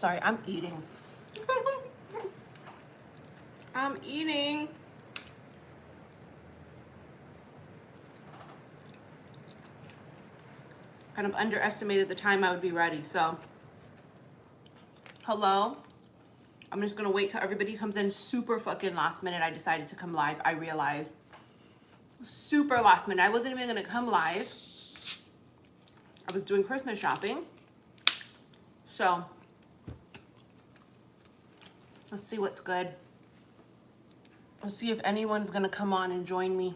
Sorry, I'm eating. I'm eating. Kind of underestimated the time I would be ready, so. Hello? I'm just gonna wait till everybody comes in super fucking last minute. I decided to come live, I realized. Super last minute. I wasn't even gonna come live. I was doing Christmas shopping. So, let's see what's good. Let's see if anyone's gonna come on and join me.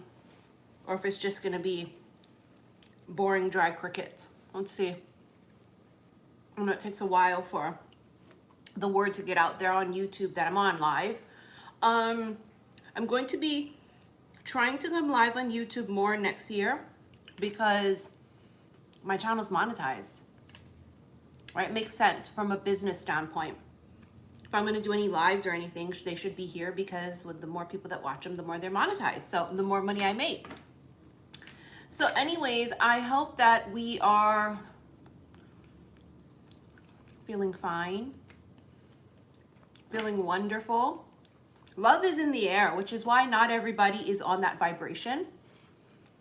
Or if it's just gonna be boring, dry crickets. Let's see. I know it takes a while for the word to get out there on YouTube that I'm on live. I'm going to be trying to come live on YouTube more next year because my channel's monetized. Right? It makes sense from a business standpoint. If I'm going to do any lives or anything, they should be here because with the more people that watch them, the more they're monetized. So the more money I make. So anyways, I hope that we are feeling fine, feeling wonderful. Love is in the air, which is why not everybody is on that vibration.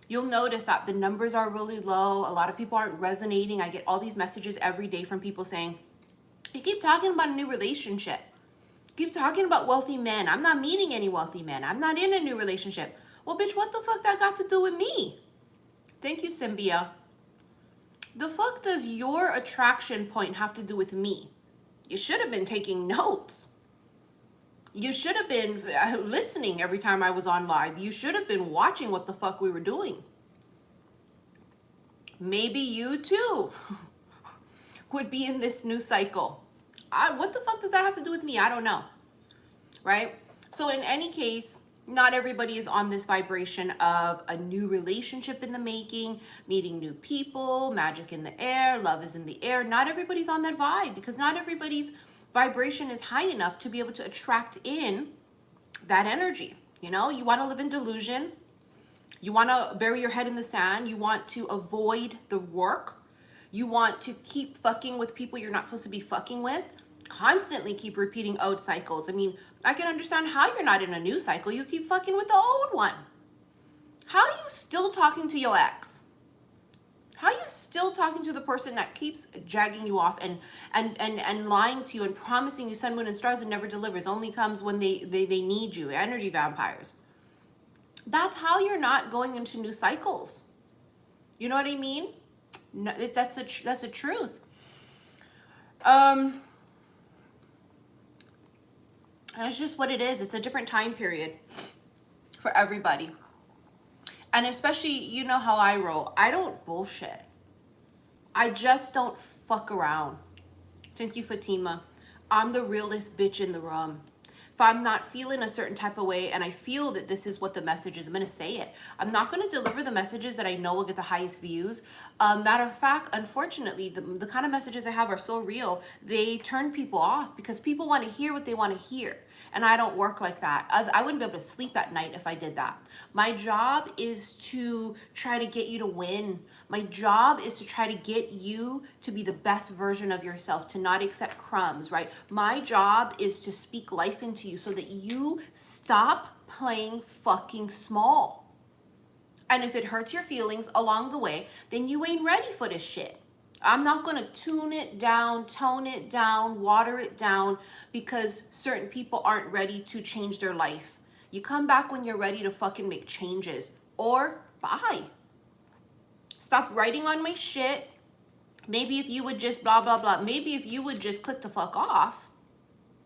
You'll notice that the numbers are really low. A lot of people aren't resonating. I get all these messages every day from people saying, you keep talking about a new relationship. Keep talking about wealthy men. I'm not meeting any wealthy men. I'm not in a new relationship. Well, bitch, what the fuck that got to do with me? Thank you, Symbia. The fuck does your attraction point have to do with me? You should have been taking notes. You should have been listening every time I was on live. You should have been watching what the fuck we were doing. Maybe you too would be in this new cycle. What the fuck does that have to do with me? I don't know. Right? So in any case, not everybody is on this vibration of a new relationship in the making, meeting new people, magic in the air, love is in the air. Not everybody's on that vibe because not everybody's vibration is high enough to be able to attract in that energy. You know, you want to live in delusion. You want to bury your head in the sand. You want to avoid the work. You want to keep fucking with people you're not supposed to be fucking with. Constantly keep repeating old cycles. I mean, I can understand how you're not in a new cycle. You keep fucking with the old one. How are you still talking to your ex? How are you still talking to the person that keeps jagging you off and lying to you and promising you sun, moon, and stars and never delivers, only comes when they need you, energy vampires? That's how you're not going into new cycles. You know what I mean? No, that's the truth. That's just what it is. It's a different time period for everybody. And especially, you know how I roll. I don't bullshit. I just don't fuck around. Thank you, Fatima. I'm the realest bitch in the room. If I'm not feeling a certain type of way and I feel that this is what the message is, I'm going to say it. I'm not going to deliver the messages that I know will get the highest views. Matter of fact, unfortunately, the kind of messages I have are so real, they turn people off because people want to hear what they want to hear. And I don't work like that. I wouldn't be able to sleep at night if I did that. My job is to try to get you to win. My job is to try to get you to be the best version of yourself, to not accept crumbs, right? My job is to speak life into you so that you stop playing fucking small. And if it hurts your feelings along the way, then you ain't ready for this shit. I'm not going to tune it down, tone it down, water it down because certain people aren't ready to change their life. You come back when you're ready to fucking make changes, or bye. Stop writing on my shit. Maybe if you would just blah, blah, blah. Maybe if you would just click the fuck off.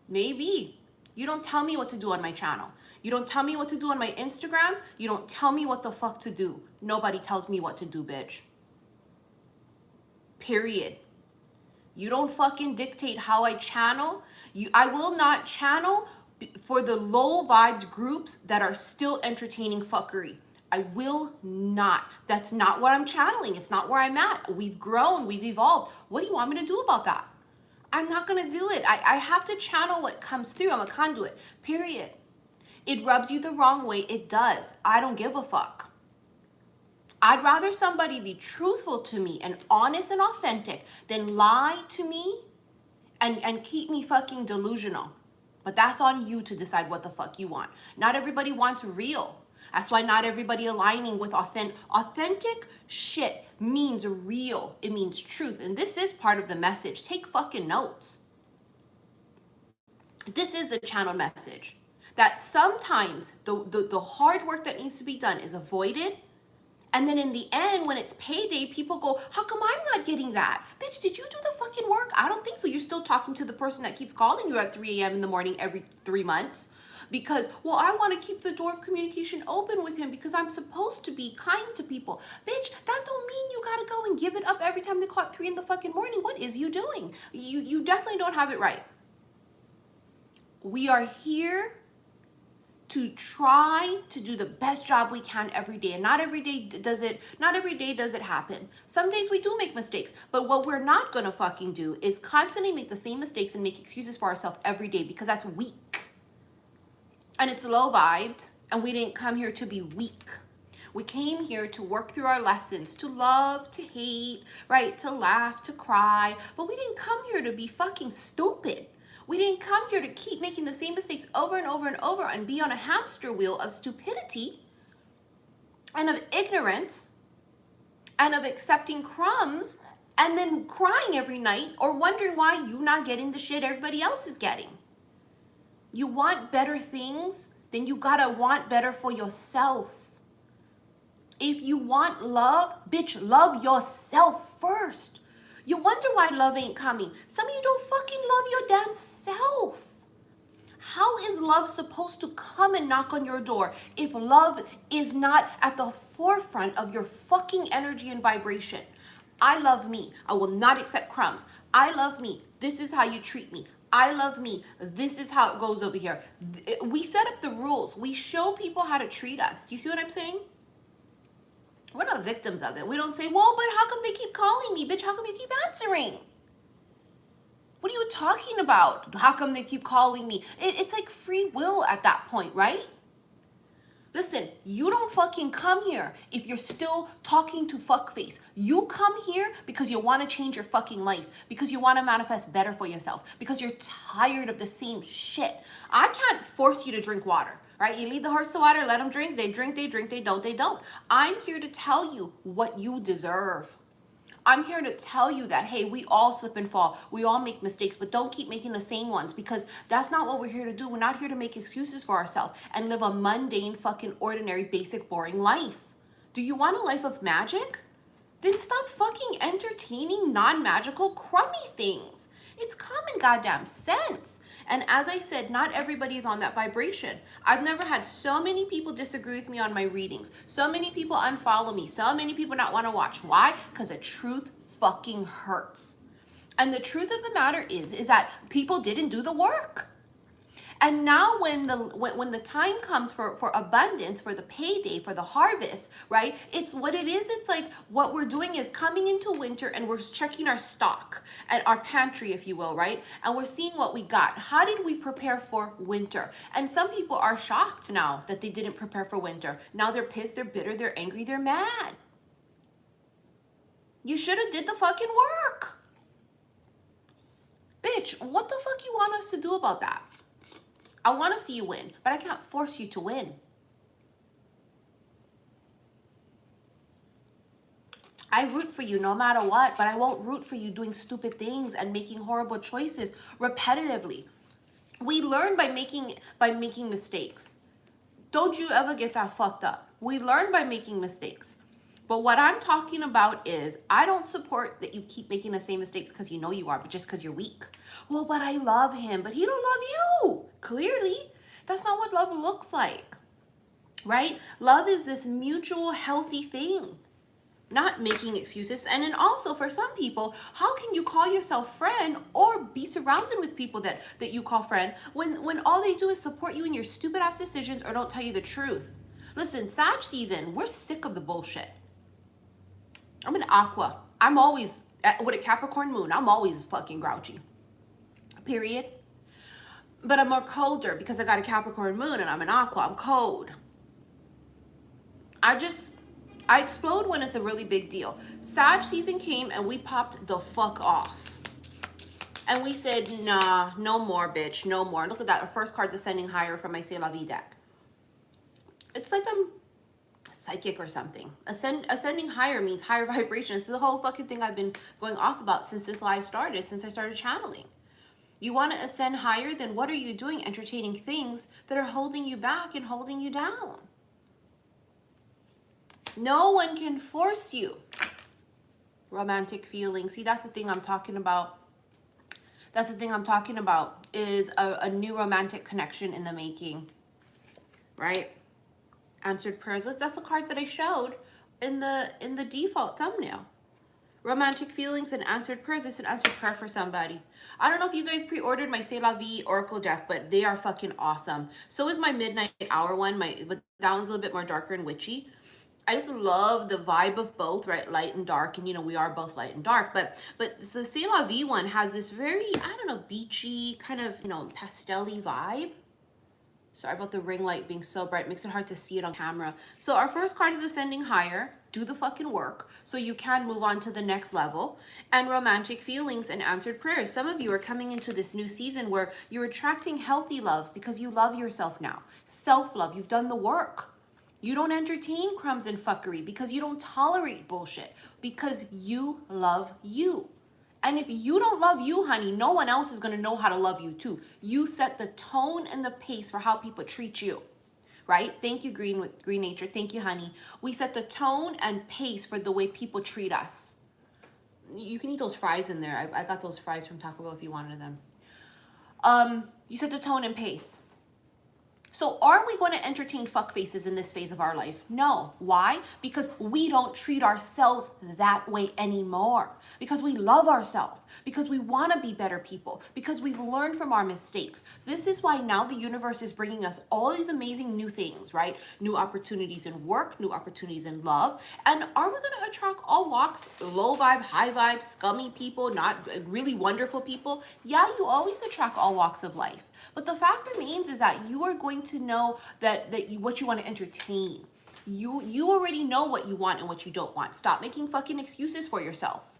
Maybe. You don't tell me what to do on my channel. You don't tell me what to do on my Instagram. You don't tell me what the fuck to do. Nobody tells me what to do, bitch. Period. You don't fucking dictate how I channel. I will not channel for the low vibed groups that are still entertaining fuckery. I will not. That's not what I'm channeling. It's not where I'm at. We've grown. We've evolved. What do you want me to do about that? I'm not going to do it. I have to channel what comes through. I'm a conduit. Period. It rubs you the wrong way. It does. I don't give a fuck. I'd rather somebody be truthful to me and honest and authentic than lie to me and keep me fucking delusional. But that's on you to decide what the fuck you want. Not everybody wants real. That's why not everybody aligning with authentic shit means real. It means truth. And this is part of the message. Take fucking notes. This is the channel message. That sometimes the hard work that needs to be done is avoided. And then in the end, when it's payday, people go, how come I'm not getting that? Bitch, did you do the fucking work? I don't think so. You're still talking to the person that keeps calling you at 3 a.m. in the morning every 3 months. Because, well, I want to keep the door of communication open with him because I'm supposed to be kind to people. Bitch, that don't mean you got to go and give it up every time they call at 3 in the fucking morning. What is you doing? You definitely don't have it right. We are here to try to do the best job we can every day. And not every day does it happen. Some days we do make mistakes, but what we're not gonna fucking do is constantly make the same mistakes and make excuses for ourselves every day, because that's weak. And it's low vibed, and we didn't come here to be weak. We came here to work through our lessons, to love, to hate, right? To laugh, to cry, but we didn't come here to be fucking stupid. We didn't come here to keep making the same mistakes over and over and over and be on a hamster wheel of stupidity and of ignorance and of accepting crumbs and then crying every night or wondering why you're not getting the shit everybody else is getting. You want better things, then you gotta want better for yourself. If you want love, bitch, love yourself first. You wonder why love ain't coming. Some of you don't fucking love your damn self. How is love supposed to come and knock on your door if love is not at the forefront of your fucking energy and vibration? I love me. I will not accept crumbs. I love me. This is how you treat me. I love me. This is how it goes over here. We set up the rules. We show people how to treat us. Do you see what I'm saying? We're not victims of it. We don't say, well, but how come they keep calling me? Bitch, how come you keep answering? What are you talking about? How come they keep calling me? It's like free will at that point, right? Listen, you don't fucking come here if you're still talking to fuckface. You come here because you want to change your fucking life, because you want to manifest better for yourself, because you're tired of the same shit. I can't force you to drink water. Right? You lead the horse to water, let them drink. They drink, they drink, they don't. I'm here to tell you what you deserve. I'm here to tell you that, hey, we all slip and fall. We all make mistakes, but don't keep making the same ones, because that's not what we're here to do. We're not here to make excuses for ourselves and live a mundane, fucking ordinary, basic, boring life. Do you want a life of magic? Then stop fucking entertaining non-magical, crummy things. It's common goddamn sense. And as I said, not everybody is on that vibration. I've never had so many people disagree with me on my readings. So many people unfollow me. So many people not want to watch. Why? Because the truth fucking hurts. And the truth of the matter is that people didn't do the work. And now when the time comes for abundance, for the payday, for the harvest, right? It's what it is. It's like what we're doing is coming into winter and we're checking our stock and our pantry, if you will, right? And we're seeing what we got. How did we prepare for winter? And some people are shocked now that they didn't prepare for winter. Now they're pissed, they're bitter, they're angry, they're mad. You should have did the fucking work. Bitch, what the fuck you want us to do about that? I want to see you win, but I can't force you to win. I root for you no matter what, but I won't root for you doing stupid things and making horrible choices repetitively. We learn by making mistakes. Don't you ever get that fucked up. We learn by making mistakes. But what I'm talking about is I don't support that you keep making the same mistakes because you know you are, but just because you're weak. Well, but I love him, but he don't love you. Clearly, that's not what love looks like, right? Love is this mutual healthy thing, not making excuses. And then also for some people, how can you call yourself friend or be surrounded with people that you call friend when all they do is support you in your stupid ass decisions or don't tell you the truth? Listen, Sag season, we're sick of the bullshit. I'm an Aqua. I'm always, with a Capricorn moon, I'm always fucking grouchy. Period. But I'm more colder because I got a Capricorn moon and I'm an Aqua. I'm cold. I explode when it's a really big deal. Sag season came and we popped the fuck off. And we said, nah, no more, bitch, no more. Look at that. Our first card's ascending higher from my C'est La Vie deck. It's like I'm psychic or something. Ascending higher means higher vibration. It's the whole fucking thing I've been going off about since this live started, since I started channeling. You want to ascend higher, then what are you doing? Entertaining things that are holding you back and holding you down. No one can force you. Romantic feelings. See, that's the thing I'm talking about. That's the thing I'm talking about, is a new romantic connection in the making, right? Answered prayers. That's the cards that I showed in the default thumbnail. Romantic feelings and answered prayers. It's an answered prayer for somebody. I don't know if you guys pre-ordered my C'est La Vie Oracle deck, but they are fucking awesome. So is my Midnight Hour one. But that one's a little bit more darker and witchy. I just love the vibe of both, right? Light and dark, and you know we are both light and dark. But the C'est La Vie one has this very, I don't know, beachy kind of, you know, pastel-y vibe. Sorry about the ring light being so bright. Makes it hard to see it on camera. So our first card is ascending higher. Do the fucking work so you can move on to the next level. And romantic feelings and answered prayers. Some of you are coming into this new season where you're attracting healthy love because you love yourself now. Self-love. You've done the work. You don't entertain crumbs and fuckery because you don't tolerate bullshit, because you love you. And if you don't love you, honey, no one else is going to know how to love you too. You set the tone and the pace for how people treat you, right? Thank you, Green Nature. Thank you, honey. We set the tone and pace for the way people treat us. You can eat those fries in there. I got those fries from Taco Bell if you wanted them. You set the tone and pace. So are we going to entertain fuck faces in this phase of our life? No. Why? Because we don't treat ourselves that way anymore. Because we love ourselves. Because we want to be better people. Because we've learned from our mistakes. This is why now the universe is bringing us all these amazing new things, right? New opportunities in work, new opportunities in love. And are we going to attract all walks, low vibe, high vibe, scummy people, not really wonderful people? Yeah, you always attract all walks of life. But the fact remains is that you are going to know what you want to entertain. You already know what you want and what you don't want. Stop making fucking excuses for yourself.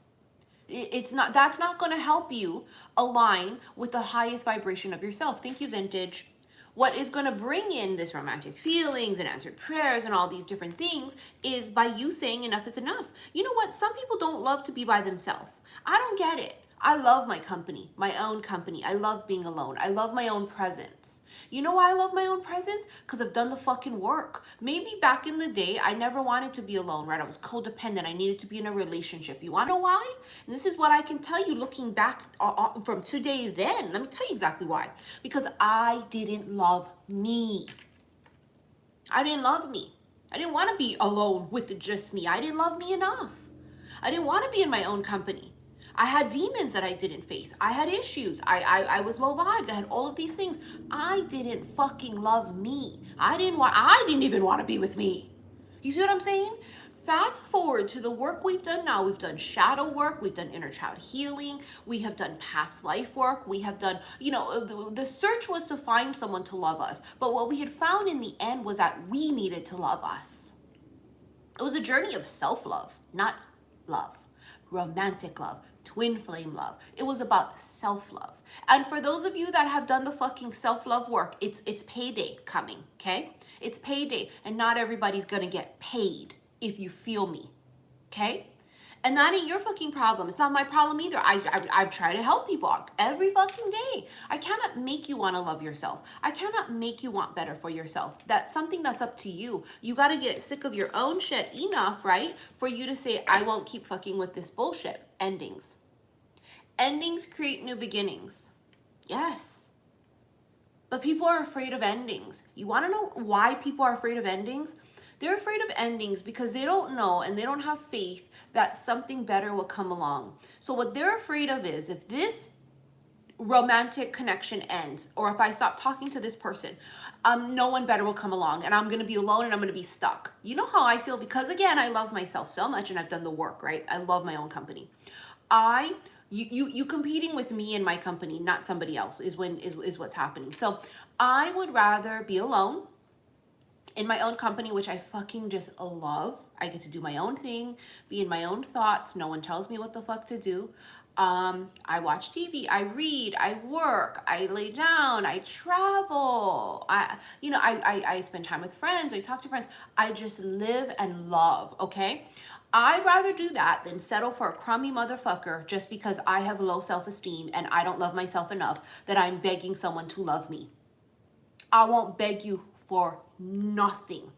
That's not going to help you align with the highest vibration of yourself. Thank you, Vintage. What is going to bring in this romantic feelings and answered prayers and all these different things is by you saying enough is enough. You know what? Some people don't love to be by themselves. I don't get it. I love my company, my own company. I love being alone. I love my own presence. You know why I love my own presence? Because I've done the fucking work. Maybe back in the day, I never wanted to be alone, right? I was codependent. I needed to be in a relationship. You want to know why? And this is what I can tell you looking back from today then. Let me tell you exactly why. Because I didn't love me. I didn't love me. I didn't want to be alone with just me. I didn't love me enough. I didn't want to be in my own company. I had demons that I didn't face. I had issues. I was low vibed. I had all of these things. I didn't fucking love me. I didn't even want to be with me. You see what I'm saying? Fast forward to the work we've done now. We've done shadow work. We've done inner child healing. We have done past life work. We have done, you know, the search was to find someone to love us. But what we had found in the end was that we needed to love us. It was a journey of self-love, not love, romantic love, twin flame love. It was about self-love. And for those of you that have done the fucking self-love work, it's payday coming, okay? It's payday, and not everybody's gonna get paid, if you feel me, okay? And that ain't your fucking problem. It's not my problem either. I try to help people every fucking day. I cannot make you want to love yourself. I cannot make you want better for yourself. That's something that's up to you. You got to get sick of your own shit enough, right? For you to say, I won't keep fucking with this bullshit. Endings. Endings create new beginnings. Yes. But people are afraid of endings. You want to know why people are afraid of endings? They're afraid of endings because they don't know and they don't have faith that something better will come along. So what they're afraid of is if this romantic connection ends, or if I stop talking to this person, no one better will come along and I'm going to be alone and I'm going to be stuck. You know how I feel? Because again, I love myself so much and I've done the work, right? I love my own company. You competing with me and my company, not somebody else, is what's happening. So I would rather be alone in my own company, which I fucking just love. I get to do my own thing, be in my own thoughts. No one tells me what the fuck to do. I watch TV, I read, I work, I lay down, I travel, I spend time with friends, I talk to friends. I just live and love, okay? I'd rather do that than settle for a crummy motherfucker just because I have low self-esteem and I don't love myself enough that I'm begging someone to love me. I won't beg you for nothing.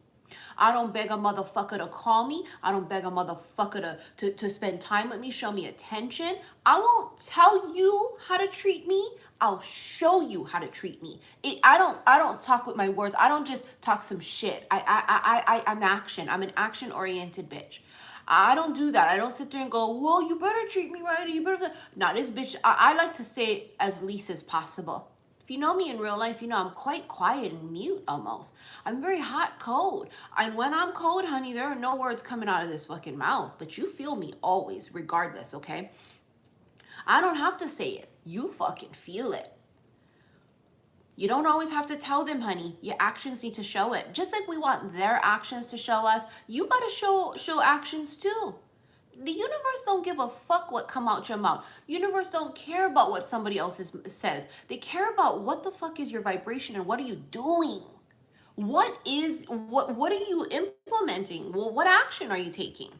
I don't beg a motherfucker to call me. I don't beg a motherfucker to spend time with me, show me attention. I won't tell you how to treat me. I'll show you how to treat me. I don't talk with my words. I don't just talk some shit. I'm action. I'm an action-oriented bitch. I don't do that. I don't sit there and go, well, you better treat me right. You better. Nah, this bitch, I like to say it as least as possible. If you know me in real life, you know I'm quite quiet and mute almost. I'm very hot, cold. And when I'm cold, honey, there are no words coming out of this fucking mouth. But you feel me always, regardless, okay? I don't have to say it. You fucking feel it. You don't always have to tell them, honey. Your actions need to show it. Just like we want their actions to show us, you gotta show actions too. The universe don't give a fuck what come out your mouth. Universe don't care about what somebody else says. They care about what the fuck is your vibration and what are you doing? What are you implementing? Well, what action are you taking?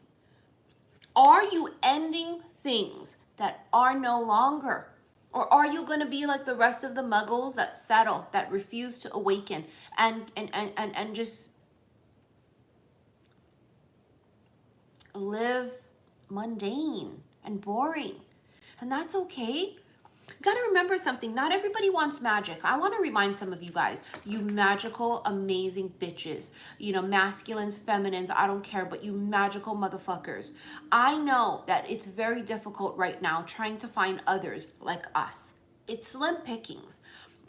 Are you ending things that are no longer? Or are you going to be like the rest of the muggles that settle, that refuse to awaken and just live mundane and boring? And that's okay. You gotta remember something. Not everybody wants magic. I want to remind some of you guys, you magical, amazing bitches, masculines, feminines, I don't care, but you magical motherfuckers. I know that it's very difficult right now trying to find others like us. It's slim pickings.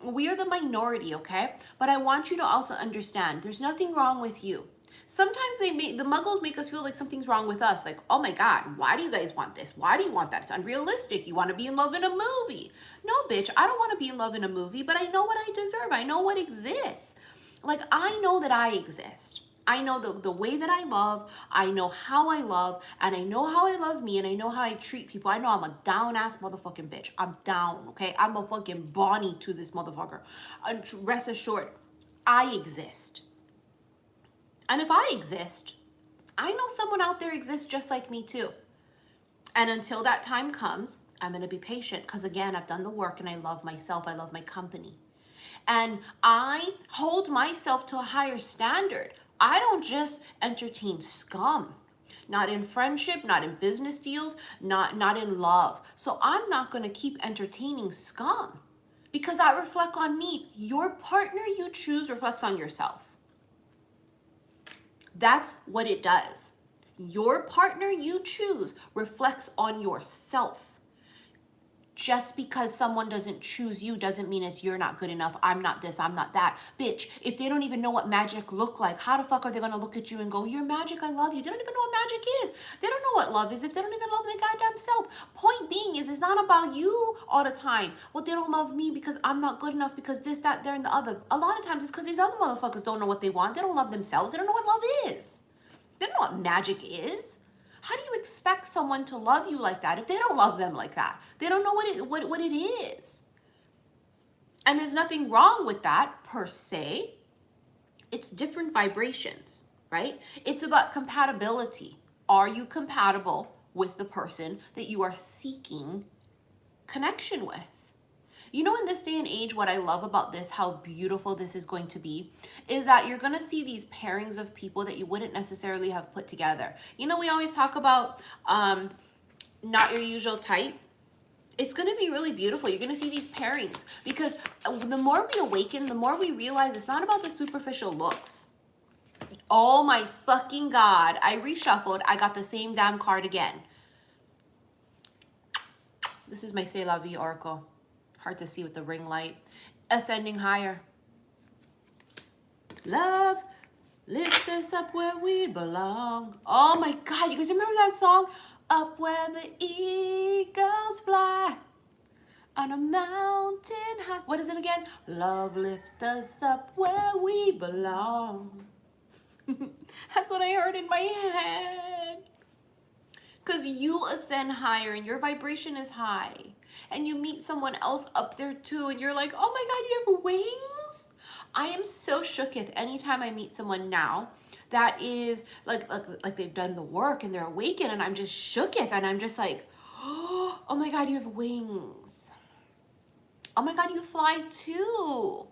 We are the minority, okay? But I want you to also understand there's nothing wrong with you. Sometimes the muggles make us feel like something's wrong with us. Like, oh my God, why do you guys want this? Why do you want that? It's unrealistic. You want to be in love in a movie. No, bitch, I don't want to be in love in a movie, but I know what I deserve. I know what exists. Like, I know that I exist. I know the way that I love. I know how I love. And I know how I love me. And I know how I treat people. I know I'm a down-ass motherfucking bitch. I'm down, okay? I'm a fucking Bonnie to this motherfucker. And rest assured, I exist. And if I exist, I know someone out there exists just like me too. And until that time comes, I'm going to be patient because, again, I've done the work and I love myself. I love my company. And I hold myself to a higher standard. I don't just entertain scum. Not in friendship, not in business deals, not in love. So I'm not going to keep entertaining scum because I reflect on me. Your partner you choose reflects on yourself. That's what it does. Your partner you choose reflects on yourself. Just because someone doesn't choose you doesn't mean it's you're not good enough. I'm not this, I'm not that. Bitch, if they don't even know what magic look like, how the fuck are they gonna look at you and go, you're magic, I love you? They don't even know what magic is. They don't know what love is if they don't even love their goddamn self. Point being is it's not about you all the time. Well, they don't love me because I'm not good enough because this, that, there, and the other. A lot of times it's because these other motherfuckers don't know what they want. They don't love themselves. They don't know what love is. They don't know what magic is. How do you expect someone to love you like that if they don't love them like that? They don't know what it is. And there's nothing wrong with that per se. It's different vibrations, right? It's about compatibility. Are you compatible with the person that you are seeking connection with? You know, in this day and age, what I love about this, how beautiful this is going to be, is that you're going to see these pairings of people that you wouldn't necessarily have put together. You know, we always talk about not your usual type. It's going to be really beautiful. You're going to see these pairings because the more we awaken, the more we realize it's not about the superficial looks. Oh my fucking God. I reshuffled. I got the same damn card again. This is my C'est La Vie Oracle. Hard to see with the ring light. Ascending higher. Love, lift us up where we belong. Oh my God, you guys remember that song? Up where the eagles fly on a mountain high. What is it again? Love, lift us up where we belong. That's what I heard in my head. Because you ascend higher and your vibration is high. And you meet someone else up there too, and you're like, oh my God, you have wings? I am so shooketh anytime I meet someone now that is like they've done the work and they're awakened, and I'm just shooketh, and I'm just like, oh my God, you have wings. Oh my God, you fly too.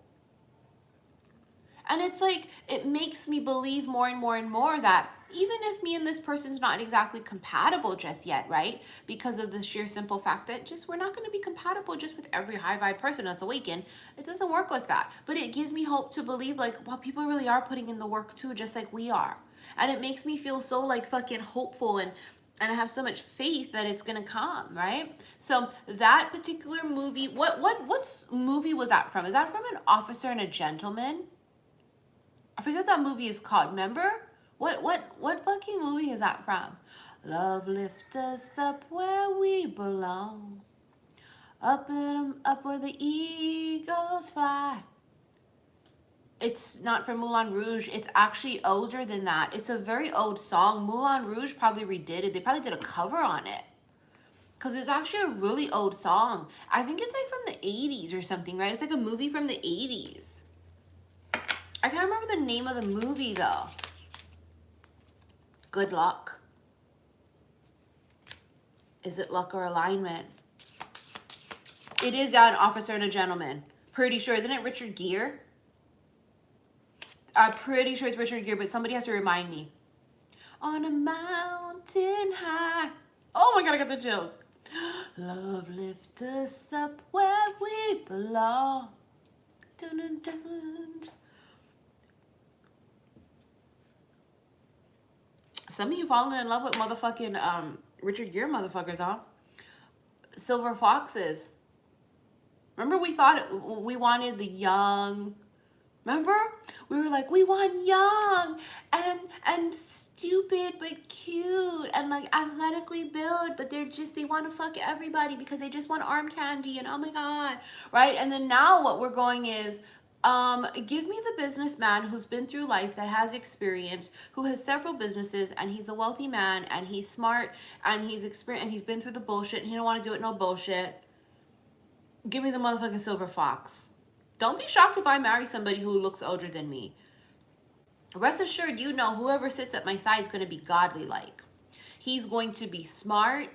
And it's like, it makes me believe more and more and more that even if me and this person's not exactly compatible just yet, right? Because of the sheer simple fact that just we're not going to be compatible just with every high vibe person that's awakened. It doesn't work like that. But it gives me hope to believe like, well, people really are putting in the work too, just like we are. And it makes me feel so like fucking hopeful, and I have so much faith that it's gonna come, right? So that particular movie, what movie was that from? Is that from An Officer and a Gentleman? I forget what that movie is called. Remember? What fucking movie is that from? Love lift us up where we belong. Up where the eagles fly. It's not from Moulin Rouge. It's actually older than that. It's a very old song. Moulin Rouge probably redid it. They probably did a cover on it. Because it's actually a really old song. I think it's like from the 80s or something, right? It's like a movie from the 80s. I can't remember the name of the movie though. Good Luck. Is it Luck or Alignment? It is An Officer and a Gentleman. Pretty sure. Isn't it Richard Gere? I'm pretty sure it's Richard Gere, but somebody has to remind me. On a mountain high. Oh my God, I got the chills. Love lift us up where we belong. Dun, dun, dun. Some of you falling in love with motherfucking Richard Gere motherfuckers, huh? Silver Foxes. Remember we thought we wanted the young. Remember? We were like, we want young and stupid but cute and like athletically built, but they want to fuck everybody because they just want arm candy and oh my God, right? And then now what we're going is, give me the businessman who's been through life, that has experience, who has several businesses, and he's a wealthy man, and he's smart, and he's experienced, and he's been through the bullshit, and he don't want to do it no bullshit. Give me the motherfucking silver fox. Don't be shocked if I marry somebody who looks older than me. Rest assured, you know, whoever sits at my side is going to be godly-like. He's going to be smart,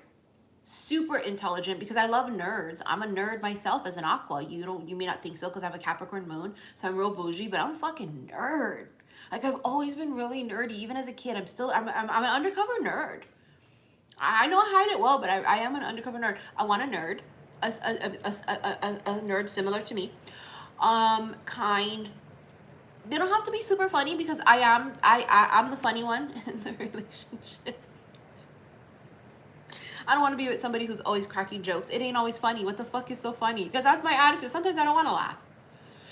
super intelligent, because I love nerds. I'm a nerd myself as an aqua. You may not think so because I have a Capricorn moon, so I'm real bougie, but I'm a fucking nerd. Like, I've always been really nerdy. Even as a kid, I'm an undercover nerd. I know I hide it well, but I am an undercover nerd. I want a nerd, a nerd similar to me, kind. They don't have to be super funny because I'm the funny one in the relationship. I don't want to be with somebody who's always cracking jokes. It ain't always funny. What the fuck is so funny? Because that's my attitude. Sometimes I don't want to laugh.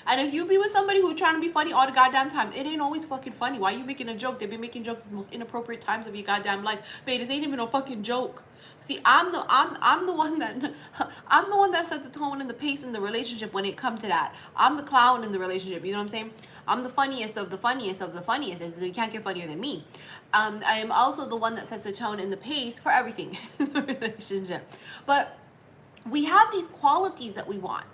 And if you be with somebody who's trying to be funny all the goddamn time, it ain't always fucking funny. Why are you making a joke? They've been making jokes at the most inappropriate times of your goddamn life. Babe, this ain't even a fucking joke. See, I'm the one that set the tone and the pace in the relationship when it comes to that. I'm the clown in the relationship. You know what I'm saying? I'm the funniest of the funniest of the funniest. So you can't get funnier than me. I am also the one that sets the tone and the pace for everything in the relationship. But we have these qualities that we want.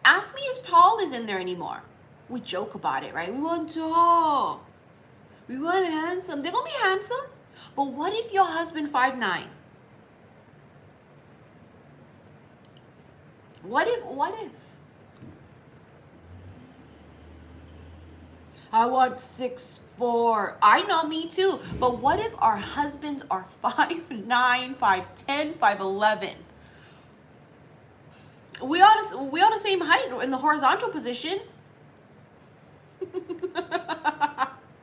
Ask me if tall is in there anymore. We joke about it, right? We want tall. We want handsome. They're gonna be handsome. But what if your husband 5'9"? What if? I want 6'4". I know, me too. But what if our husbands are 5'9", 5'10", 5'11"? We are the same height in the horizontal position.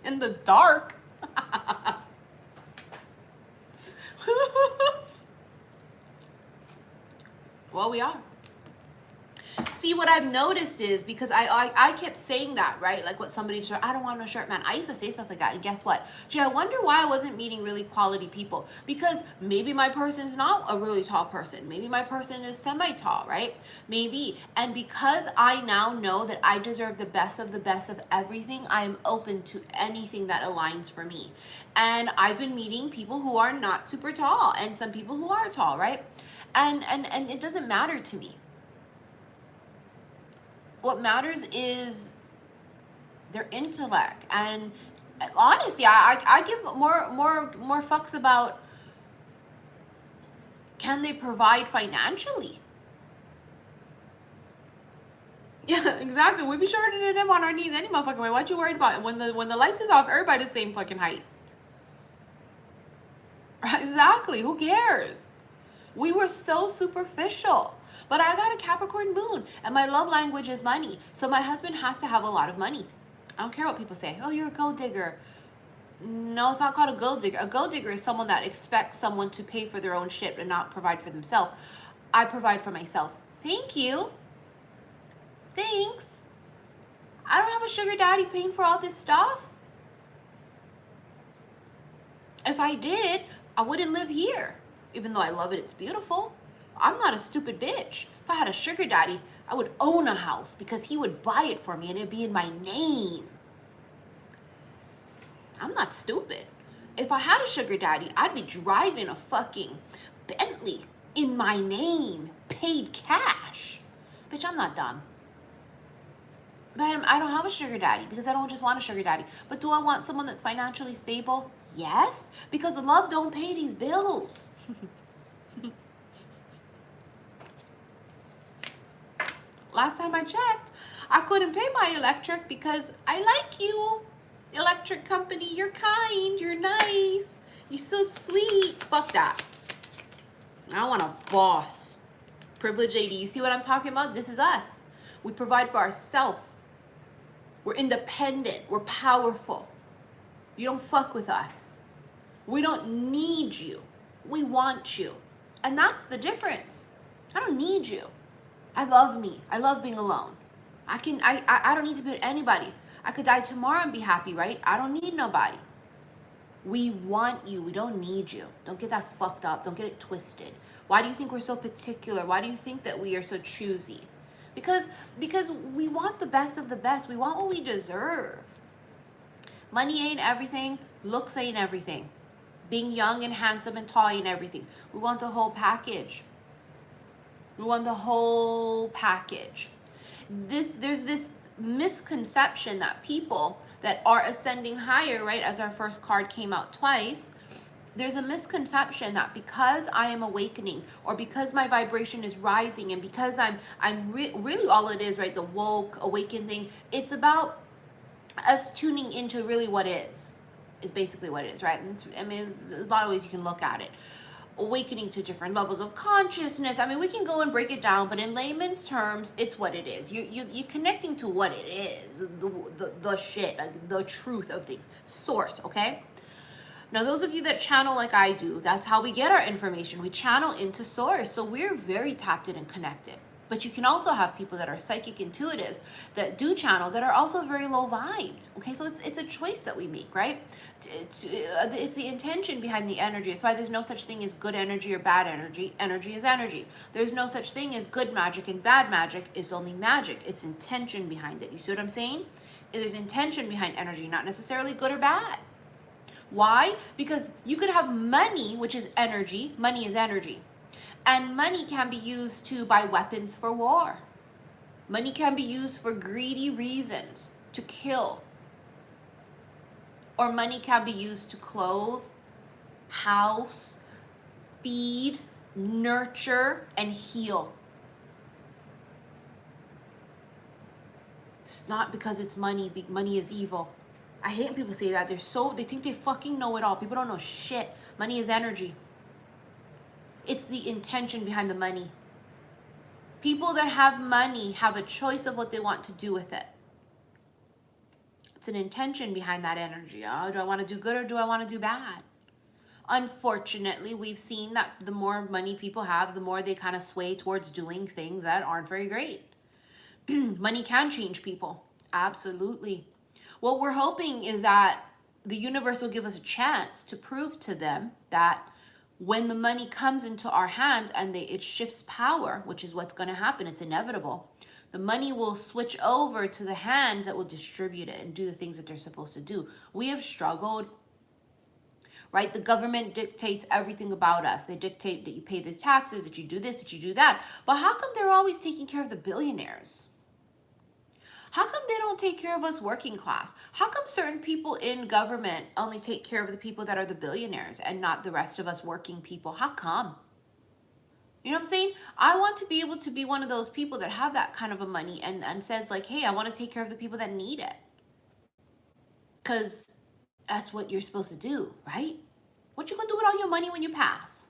In the dark. Well, we are. See, what I've noticed is, because I kept saying that, right? Like what somebody said, I don't want no shirt, man. I used to say stuff like that. And guess what? Gee, I wonder why I wasn't meeting really quality people. Because maybe my person's not a really tall person. Maybe my person is semi-tall, right? Maybe. And because I now know that I deserve the best of everything, I am open to anything that aligns for me. And I've been meeting people who are not super tall and some people who are tall, right? And it doesn't matter to me. What matters is their intellect. And honestly, I give more fucks about, can they provide financially? Yeah, exactly. We be shorter than them on our knees any motherfucking way. What you worried about? When the lights is off, everybody's the same fucking height. Exactly. Who cares? We were so superficial. But I got a Capricorn moon, and my love language is money. So my husband has to have a lot of money. I don't care what people say. Oh, you're a gold digger. No, it's not called a gold digger. A gold digger is someone that expects someone to pay for their own shit and not provide for themselves. I provide for myself. Thank you. Thanks. I don't have a sugar daddy paying for all this stuff. If I did, I wouldn't live here. Even though I love it, it's beautiful. I'm not a stupid bitch. If I had a sugar daddy, I would own a house because he would buy it for me and it'd be in my name. I'm not stupid. If I had a sugar daddy, I'd be driving a fucking Bentley in my name, paid cash. Bitch, I'm not dumb. But I don't have a sugar daddy because I don't just want a sugar daddy. But do I want someone that's financially stable? Yes, because love don't pay these bills. Last time I checked, I couldn't pay my electric because I like you. Electric company, you're kind, you're nice, you're so sweet. Fuck that. I want a boss. Privilege AD. You see what I'm talking about? This is us. We provide for ourselves. We're independent. We're powerful. You don't fuck with us. We don't need you. We want you. And that's the difference. I don't need you. I love me. I love being alone. I don't need to be with anybody. I could die tomorrow and be happy, right? I don't need nobody. We want you. We don't need you. Don't get that fucked up. Don't get it twisted. Why do you think we're so particular? Why do you think that we are so choosy? Because we want the best of the best. We want what we deserve. Money ain't everything. Looks ain't everything. Being young and handsome and tall ain't everything. We want the whole package. We want the whole package. There's this misconception that people that are ascending higher, right, as our first card came out twice, there's a misconception that because I am awakening or because my vibration is rising and because I'm really all it is, right, the woke awakened thing, it's about us tuning into really what is basically what it is, right? There's a lot of ways you can look at it. Awakening to different levels of consciousness. I mean, we can go and break it down, but in layman's terms, it's what it is. You connecting to what it is, the shit, like the truth of things, source. Okay. Now, those of you that channel like I do, that's how we get our information. We channel into source, so we're very tapped in and connected. But you can also have people that are psychic intuitives that do channel that are also very low vibed. Okay, so it's a choice that we make, right? It's the intention behind the energy. That's why there's no such thing as good energy or bad energy. Energy is energy. There's no such thing as good magic and bad magic. It's only magic. It's intention behind it. You see what I'm saying? There's intention behind energy, not necessarily good or bad. Why? Because you could have money, which is energy. Money is energy. And money can be used to buy weapons for war. Money can be used for greedy reasons, to kill. Or money can be used to clothe, house, feed, nurture, and heal. It's not because it's money. Money is evil. I hate when people say that. They think they fucking know it all. People don't know shit. Money is energy. It's the intention behind the money. People that have money have a choice of what they want to do with it. It's an intention behind that energy. Oh, do I want to do good or do I want to do bad? Unfortunately, we've seen that the more money people have, the more they kind of sway towards doing things that aren't very great. Money can change people. Absolutely. What we're hoping is that the universe will give us a chance to prove to them that when the money comes into our hands and it shifts power, which is what's going to happen, it's inevitable. The money will switch over to the hands that will distribute it and do the things that they're supposed to do. We have struggled, right? The government dictates everything about us. They dictate that you pay these taxes, that you do this, that you do that. But how come they're always taking care of the billionaires? How come they don't take care of us working class? How come certain people in government only take care of the people that are the billionaires and not the rest of us working people? How come? You know what I'm saying? I want to be able to be one of those people that have that kind of a money and says like, hey, I want to take care of the people that need it. Because that's what you're supposed to do, right? What you gonna do with all your money when you pass?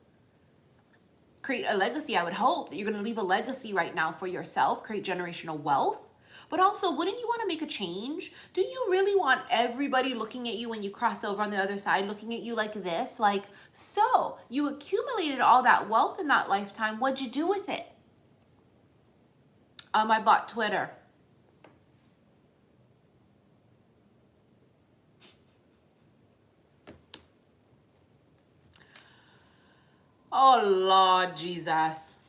Create a legacy. I would hope that you're gonna leave a legacy right now for yourself, create generational wealth. But also, wouldn't you want to make a change? Do you really want everybody looking at you when you cross over on the other side, looking at you like this? Like, so you accumulated all that wealth in that lifetime. What'd you do with it? I bought Twitter. Oh, Lord Jesus.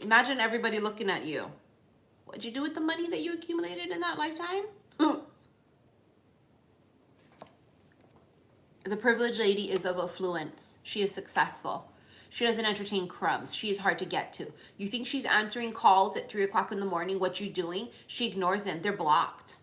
Imagine everybody looking at you. What'd you do with the money that you accumulated in that lifetime? The privileged lady is of affluence. She is successful. She doesn't entertain crumbs. She is hard to get to. You think she's answering calls at 3 o'clock in the morning? What you doing? She ignores them. They're blocked.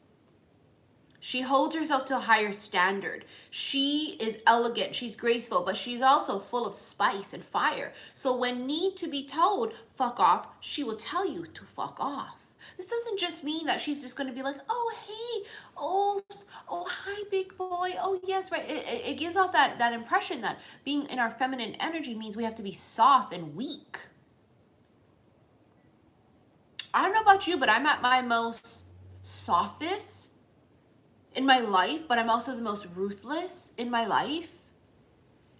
She holds herself to a higher standard. She is elegant. She's graceful, but she's also full of spice and fire. So when need to be told, fuck off, she will tell you to fuck off. This doesn't just mean that she's just going to be like, oh, hey, oh, hi, big boy. Oh, yes, right. It gives off that impression that being in our feminine energy means we have to be soft and weak. I don't know about you, but I'm at my most softest in my life, but I'm also the most ruthless in my life.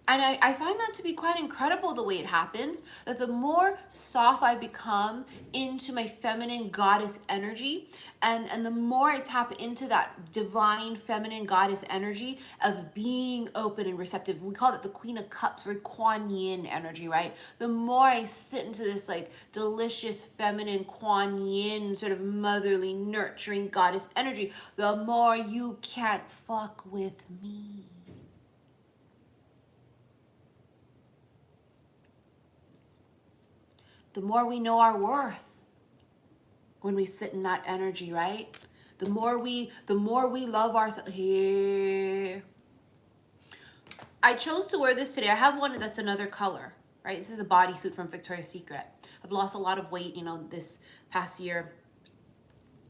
And I find that to be quite incredible the way it happens, that the more soft I become into my feminine goddess energy, and the more I tap into that divine feminine goddess energy of being open and receptive. We call it the Queen of Cups, very Kuan Yin energy, right? The more I sit into this like delicious feminine Kuan Yin sort of motherly, nurturing goddess energy, the more you can't fuck with me. The more we know our worth when we sit in that energy, right? The more we love ourselves. Here. I chose to wear this today. I have one that's another color, right? This is a bodysuit from Victoria's Secret. I've lost a lot of weight, this past year.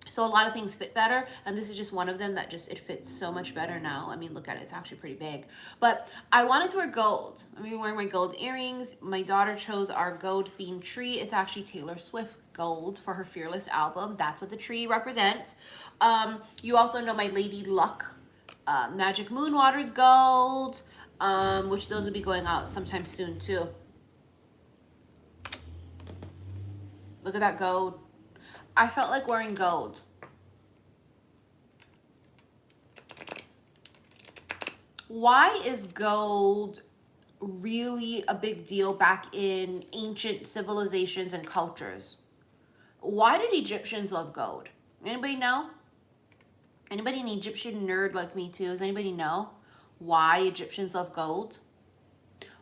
So a lot of things fit better, and this is just one of them that it fits so much better now. I mean, look at it, it's actually pretty big. But I wanted to wear gold. I'm gonna be wearing my gold earrings. My daughter chose our gold themed tree. It's actually Taylor Swift gold for her Fearless album. That's what the tree represents. You also know my Lady Luck Magic Moon Waters gold, which those will be going out sometime soon too. Look at that gold. I felt like wearing gold. Why is gold really a big deal back in ancient civilizations and cultures? Why did Egyptians love gold? Anybody know? Anybody an Egyptian nerd like me too? Does anybody know why Egyptians love gold?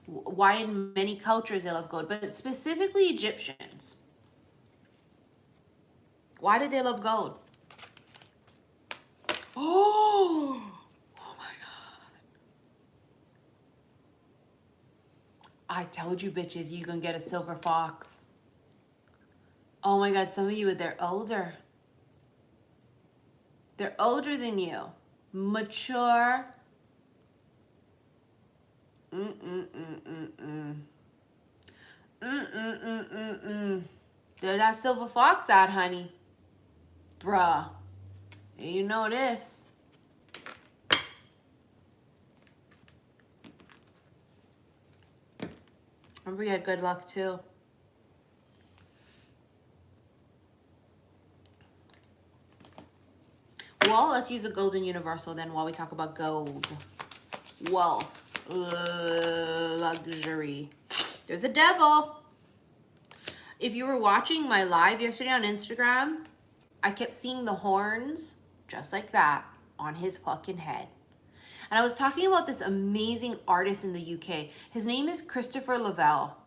Why in many cultures they love gold, but specifically Egyptians? Why did they love gold? Oh my God. I told you bitches you gonna get a silver fox. Oh my God, some of you, they're older. They're older than you. Mature. They're that silver fox out, honey. Bruh, you know this. Remember, you had good luck too. Well, let's use the golden universal then while we talk about gold. Wealth. Luxury. There's a devil. If you were watching my live yesterday on Instagram, I kept seeing the horns just like that on his fucking head. And I was talking about this amazing artist in the UK. His name is Christopher Lavelle.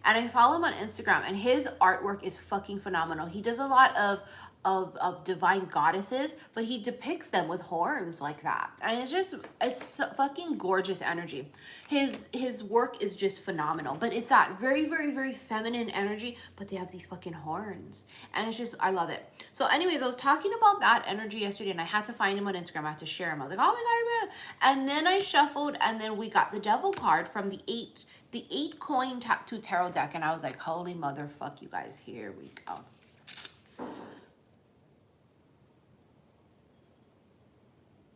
And I follow him on Instagram, and his artwork is fucking phenomenal. He does a lot of divine goddesses, but he depicts them with horns like that. And it's fucking gorgeous energy. His work is just phenomenal, but it's that very, very, very feminine energy, but they have these fucking horns. And it's just, I love it. So anyways, I was talking about that energy yesterday, and I had to find him on Instagram. I had to share him. I was like, oh my God. And then I shuffled, and then we got the devil card from the eight coin tattoo tarot deck, and I was like, holy motherfuck, you guys, here we go.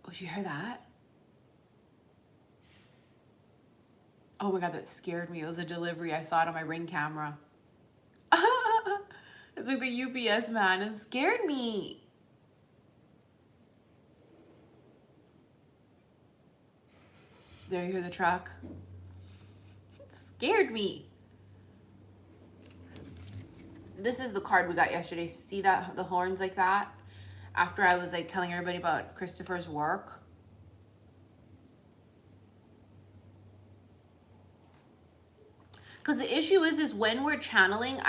Oh, did you hear that? Oh my God, that scared me. It was a delivery. I saw it on my Ring camera. It's like the UPS man. It scared me. There, you hear the truck? It scared me. This is the card we got yesterday. See that? The horns like that? After I was like telling everybody about Christopher's work. Because the issue is when we're channeling,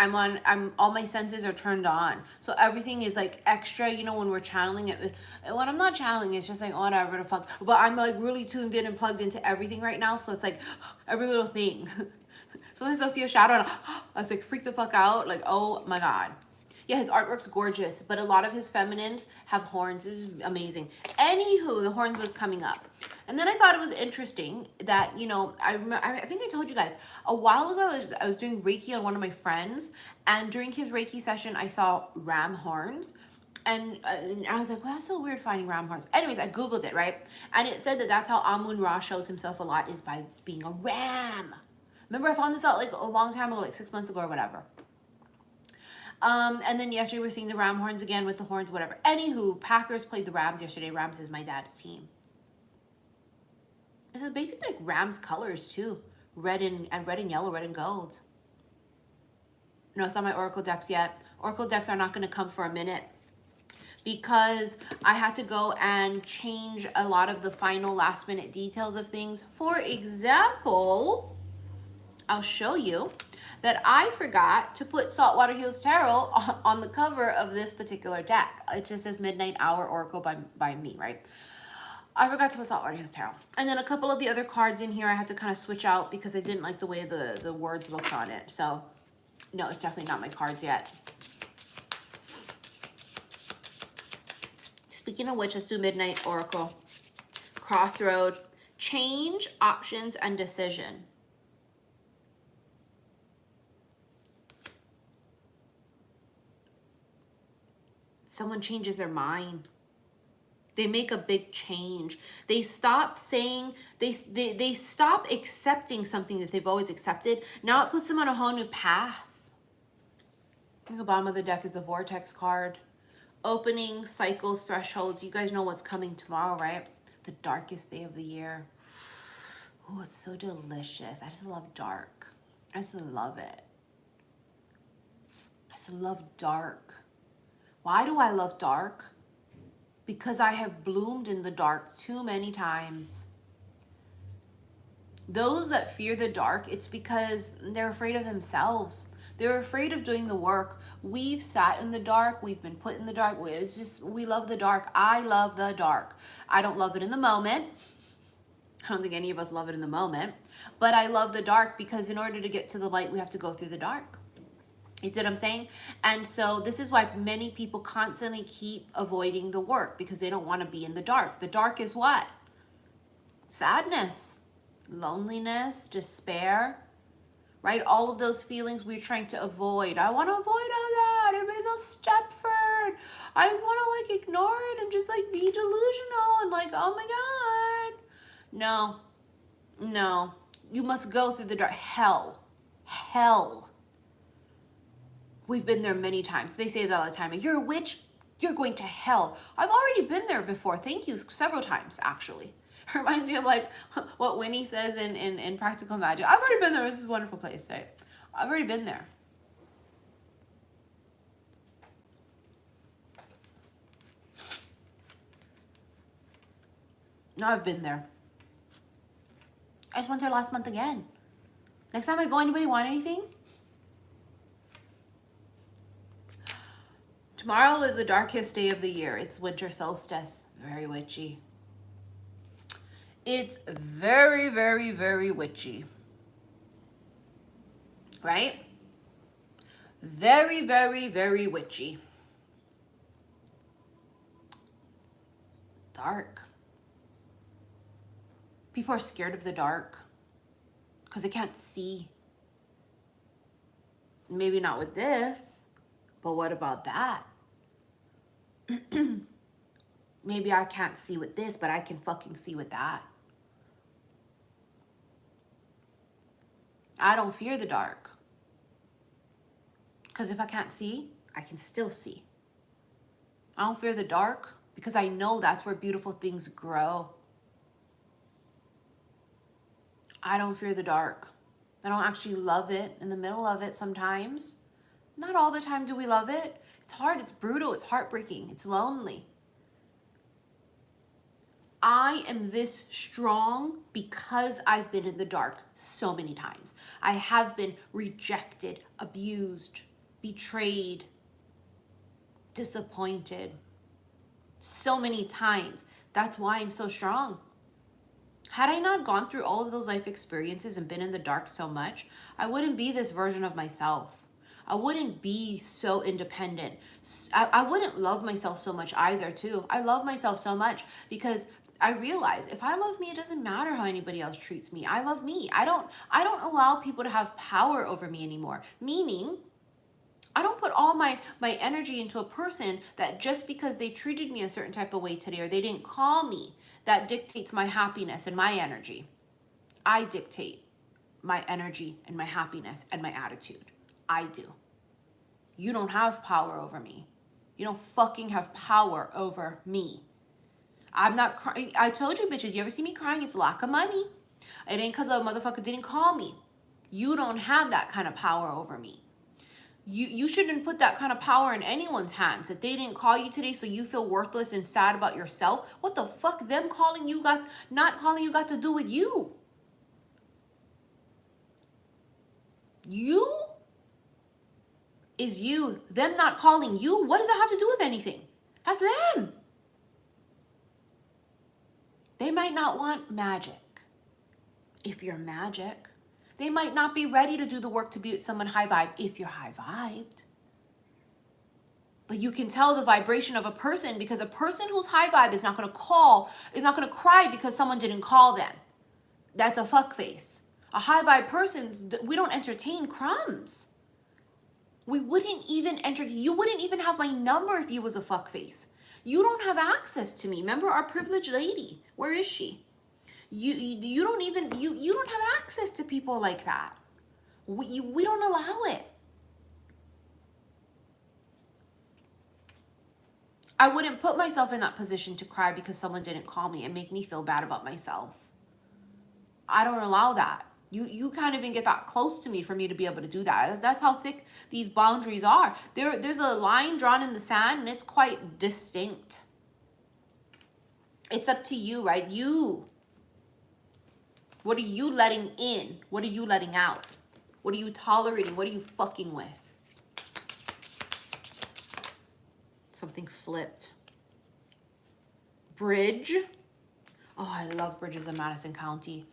all my senses are turned on. So everything is like extra, you know, when we're channeling it. When I'm not channeling, it's just like, whatever the fuck. But I'm like really tuned in and plugged into everything right now. So it's like every little thing. Sometimes I'll see a shadow and I was like freaked the fuck out. Like, oh my God. Yeah, his artwork's gorgeous, but a lot of his feminines have horns. This is amazing. Anywho, the horns was coming up. And then I thought it was interesting that, you know, I think I told you guys, a while ago I was doing Reiki on one of my friends, and during his Reiki session, I saw ram horns. And I was like, well, that's so weird finding ram horns. Anyways, I Googled it, right? And it said that that's how Amun-Ra shows himself a lot, is by being a ram. Remember, I found this out like a long time ago, like 6 months ago or whatever. And then yesterday we're seeing the ram horns again with the horns, whatever. Anywho, Packers played the Rams yesterday. Rams is my dad's team. This is basically like Rams colors too. Red and yellow, red and gold. No, it's not my Oracle decks yet. Oracle decks are not going to come for a minute, because I had to go and change a lot of the final last minute details of things. For example, I'll show you that I forgot to put Saltwater Hills Tarot on the cover of this particular deck. It just says Midnight Hour Oracle by me, right? I forgot to put Saltwater Hills Tarot. And then a couple of the other cards in here I had to kind of switch out because I didn't like the way the words looked on it. So, no, it's definitely not my cards yet. Speaking of which, let's do Midnight Oracle. Crossroad. Change, options, and decision. Someone changes their mind. They make a big change. They stop saying, they stop accepting something that they've always accepted. Now it puts them on a whole new path. I think the bottom of the deck is the Vortex card. Opening, cycles, thresholds. You guys know what's coming tomorrow, right? The darkest day of the year. Oh, it's so delicious. I just love dark. I just love it. I just love dark. Why do I love dark? Because I have bloomed in the dark too many times. Those that fear the dark, it's because they're afraid of themselves. They're afraid of doing the work. We've sat in the dark. We've been put in the dark. It's just, we love the dark. I love the dark. I don't love it in the moment. I don't think any of us love it in the moment. But I love the dark because in order to get to the light, we have to go through the dark. You see what I'm saying? And so this is why many people constantly keep avoiding the work, because they don't want to be in the dark. The dark is what? Sadness, loneliness, despair, right? All of those feelings we're trying to avoid. I want to avoid all that. Everybody's all Stepford. I just want to like ignore it and just like be delusional and like, oh my God. No, no. You must go through the dark. Hell. hell. We've been there many times. They say that all the time. You're a witch, you're going to hell. I've already been there before. Thank you, several times, actually. It reminds me of like what Winnie says in Practical Magic. I've already been there. This is a wonderful place, right? I've already been there. No, I've been there. I just went there last month again. Next time I go, anybody want anything? Tomorrow is the darkest day of the year. It's winter solstice. Very witchy. It's very, very, very witchy. Right? Very, very, very witchy. Dark. People are scared of the dark because they can't see. Maybe not with this, but what about that? Maybe I can't see with this, but I can fucking see with that. I don't fear the dark. Because if I can't see, I can still see. I don't fear the dark because I know that's where beautiful things grow. I don't fear the dark. I don't actually love it in the middle of it sometimes. Not all the time do we love it. It's hard, it's brutal, it's heartbreaking, it's lonely. I am this strong because I've been in the dark so many times. I have been rejected, abused, betrayed, disappointed so many times. That's why I'm so strong. Had I not gone through all of those life experiences and been in the dark so much, I wouldn't be this version of myself. I wouldn't be so independent. I wouldn't love myself so much either, too. I love myself so much because I realize if I love me, it doesn't matter how anybody else treats me. I love me. I don't allow people to have power over me anymore. Meaning, I don't put all my energy into a person that just because they treated me a certain type of way today or they didn't call me, that dictates my happiness and my energy. I dictate my energy and my happiness and my attitude. I do. You don't have power over me. You don't fucking have power over me. I'm not crying. I told you bitches, you ever see me crying? It's lack of money. It ain't because a motherfucker didn't call me. You don't have that kind of power over me. You shouldn't put that kind of power in anyone's hands. That they didn't call you today so you feel worthless and sad about yourself. What the fuck them calling you not calling you got to do with you? You is you. Them not calling you, what does that have to do with anything? That's them. They might not want magic. If you're magic, they might not be ready to do the work to be with someone high vibe if you're high vibed. But you can tell the vibration of a person because a person who's high vibe is not going to cry because someone didn't call them. That's a fuck face. A high vibe person, we don't entertain crumbs. You wouldn't even have my number if you was a fuck face. You don't have access to me. Remember our privileged lady? Where is she? You don't have access to people like that. We don't allow it. I wouldn't put myself in that position to cry because someone didn't call me and make me feel bad about myself. I don't allow that. You can't even get that close to me for me to be able to do that. That's how thick these boundaries are. There's a line drawn in the sand and it's quite distinct. It's up to you, right? You. What are you letting in? What are you letting out? What are you tolerating? What are you fucking with? Something flipped. Bridge. Oh, I love bridges in Madison County.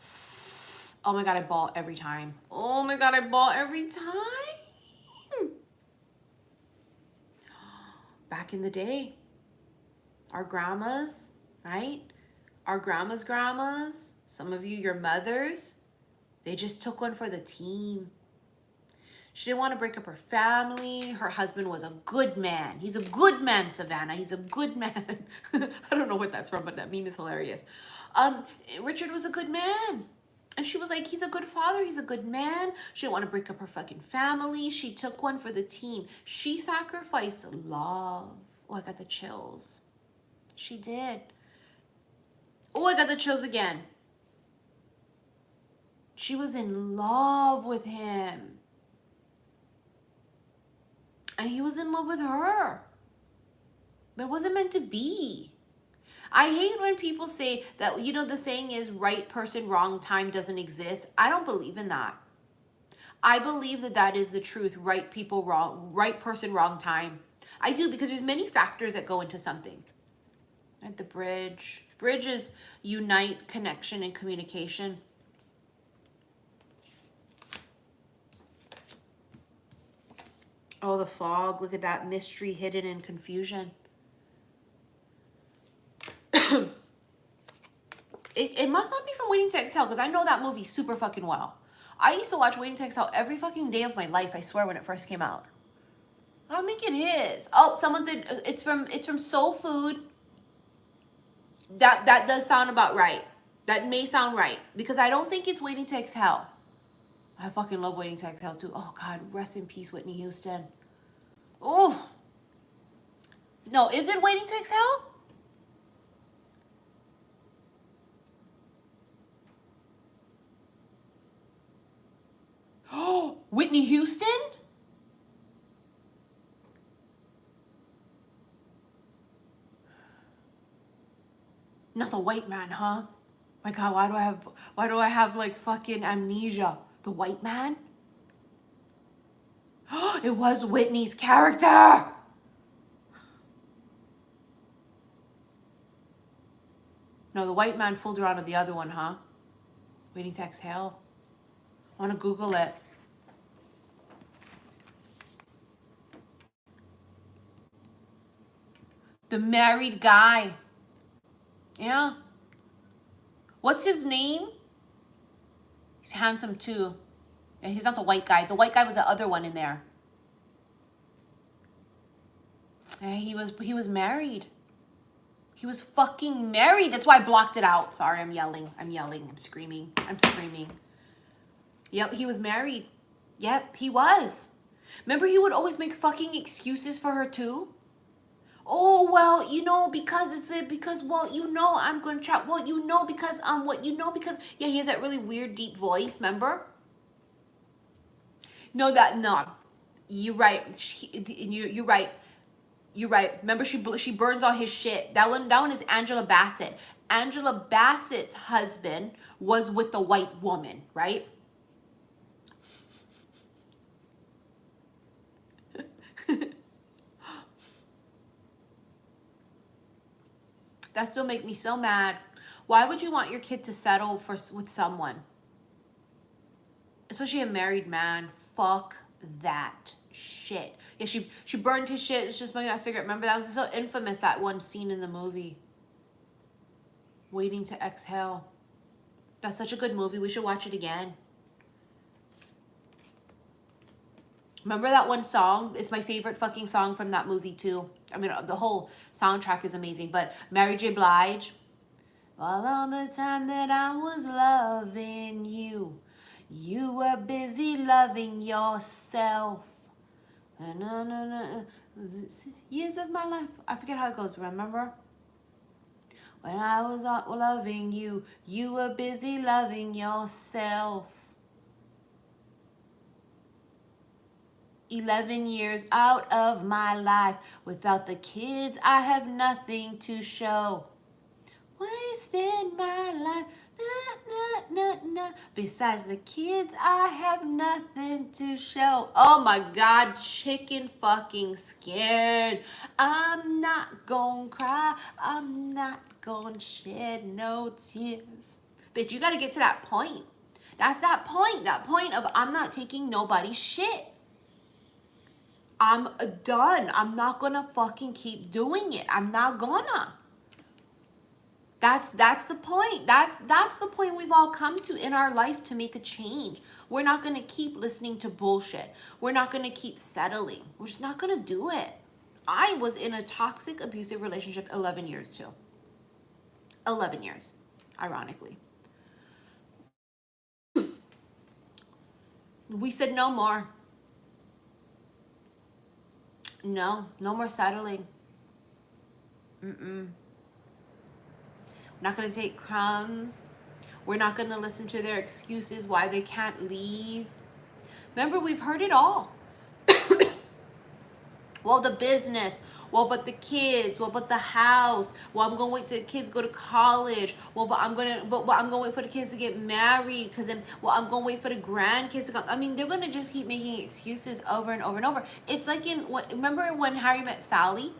Oh my God, I bawl every time. Oh my God, I bawl every time. Back in the day, our grandmas, right? Our grandmas, some of you, your mothers, they just took one for the team. She didn't want to break up her family. Her husband was a good man. He's a good man, Savannah. He's a good man. I don't know what that's from, but that meme is hilarious. Richard was a good man. And she was like, he's a good father. He's a good man. She didn't want to break up her fucking family. She took one for the team. She sacrificed love. Oh, I got the chills. She did. Oh, I got the chills again. She was in love with him. And he was in love with her. But it wasn't meant to be. I hate when people say that, you know, the saying is right person, wrong time doesn't exist. I don't believe in that. I believe that that is the truth. Right people, wrong, right person, wrong time. I do, because there's many factors that go into something. Right, the bridge. Bridge is unite, connection, and communication. Oh, the fog. Look at that mystery, hidden in confusion. It must not be from Waiting to Exhale, because I know that movie super fucking well. I used to watch Waiting to Exhale every fucking day of my life, I swear, when it first came out. I don't think it is. Oh, someone said it's from Soul Food. That does sound about right. That may sound right, because I don't think it's Waiting to Exhale. I fucking love Waiting to Exhale too. Oh God, rest in peace, Whitney Houston. Oh. No, is it Waiting to Exhale? Oh, Whitney Houston? Not the white man, huh? My God, why do I have like fucking amnesia? The white man? It was Whitney's character. No, the white man fooled around with the other one, huh? Waiting to Exhale. I want to Google it. The married guy. Yeah. What's his name? He's handsome too. Yeah, he's not the white guy. The white guy was the other one in there. Yeah, he was married. He was fucking married. That's why I blocked it out. Sorry, I'm yelling. I'm screaming. Yep, he was married. Yep, he was. Remember, he would always make fucking excuses for her too? Oh, well, you know, well, you know, I'm going to try. Well, you know, because, because, yeah, he has that really weird, deep voice, remember? No, you're right. You're right. You're right. Remember, she burns all his shit. That one is Angela Bassett. Angela Bassett's husband was with the white woman, right? That still make me so mad. Why would you want your kid to settle with someone? Especially a married man. Fuck that shit. Yeah, she burned his shit. It's just smoking that cigarette. Remember, that was so infamous, that one scene in the movie. Waiting to Exhale. That's such a good movie. We should watch it again. Remember that one song? It's my favorite fucking song from that movie too. I mean, the whole soundtrack is amazing. But Mary J. Blige. All on the time that I was loving you, you were busy loving yourself. Years of my life. I forget how it goes, remember? When I was loving you, you were busy loving yourself. 11 years out of my life. Without the kids, I have nothing to show. Wasted my life. Besides the kids, I have nothing to show. Oh my God, chicken fucking scared. I'm not gonna cry. I'm not gonna shed no tears. Bitch, you gotta get to that point. That's that point of I'm not taking nobody's shit. I'm done. I'm not gonna fucking keep doing it. I'm not gonna. That's the point. That's the point we've all come to in our life to make a change. We're not gonna keep listening to bullshit. We're not gonna keep settling. We're just not gonna do it. I was in a toxic, abusive relationship 11 years too. 11 years, ironically. We said no more. No more settling. We're not gonna take crumbs. We're not gonna listen to their excuses why they can't leave. Remember, we've heard it all. Well, the business. Well, but the kids. Well, but the house. Well, I'm gonna wait till the kids go to college. Well, but I'm gonna wait for the kids to get married, because then, well, I'm gonna wait for the grandkids to come. I mean, they're gonna just keep making excuses over and over and over. It's like remember when Harry met Sally?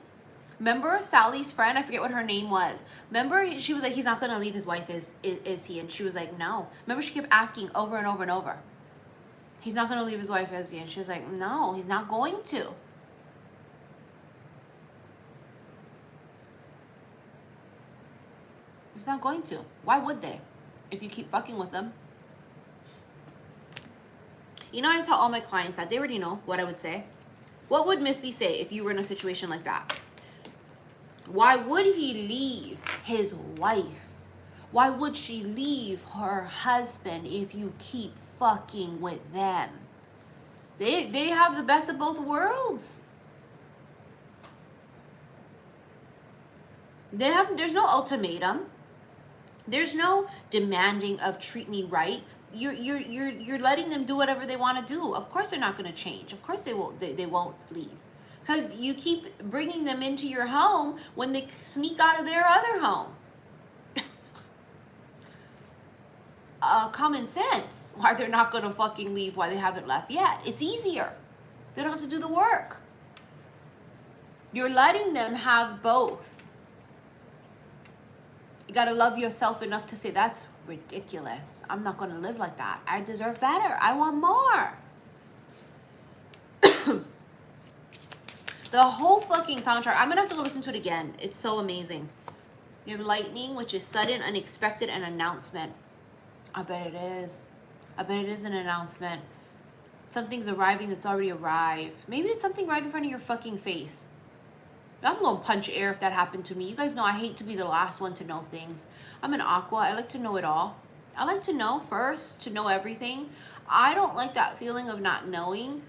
Remember Sally's friend? I forget what her name was. Remember, she was like, he's not gonna leave his wife, is he? And she was like, no. Remember, she kept asking over and over and over. He's not gonna leave his wife, is he? And she was like, no, he's not going to. He's not going to. Why would they? If you keep fucking with them. You know, I tell all my clients that. They already know what I would say. What would Missy say if you were in a situation like that? Why would he leave his wife? Why would she leave her husband if you keep fucking with them? They have the best of both worlds. There's no ultimatum. There's no demanding of treat me right. You're letting them do whatever they want to do. Of course they're not going to change. Of course they won't leave. Because you keep bringing them into your home when they sneak out of their other home. Common sense. Why they're not going to fucking leave, why they haven't left yet. It's easier. They don't have to do the work. You're letting them have both. You got to love yourself enough to say, that's ridiculous. I'm not going to live like that. I deserve better. I want more. The whole fucking soundtrack, I'm going to have to go listen to it again. It's so amazing. You have lightning, which is sudden, unexpected, and announcement. I bet it is. I bet it is an announcement. Something's arriving that's already arrived. Maybe it's something right in front of your fucking face. I'm going to punch air if that happened to me. You guys know I hate to be the last one to know things. I'm an aqua. I like to know it all. I like to know first, to know everything. I don't like that feeling of not knowing.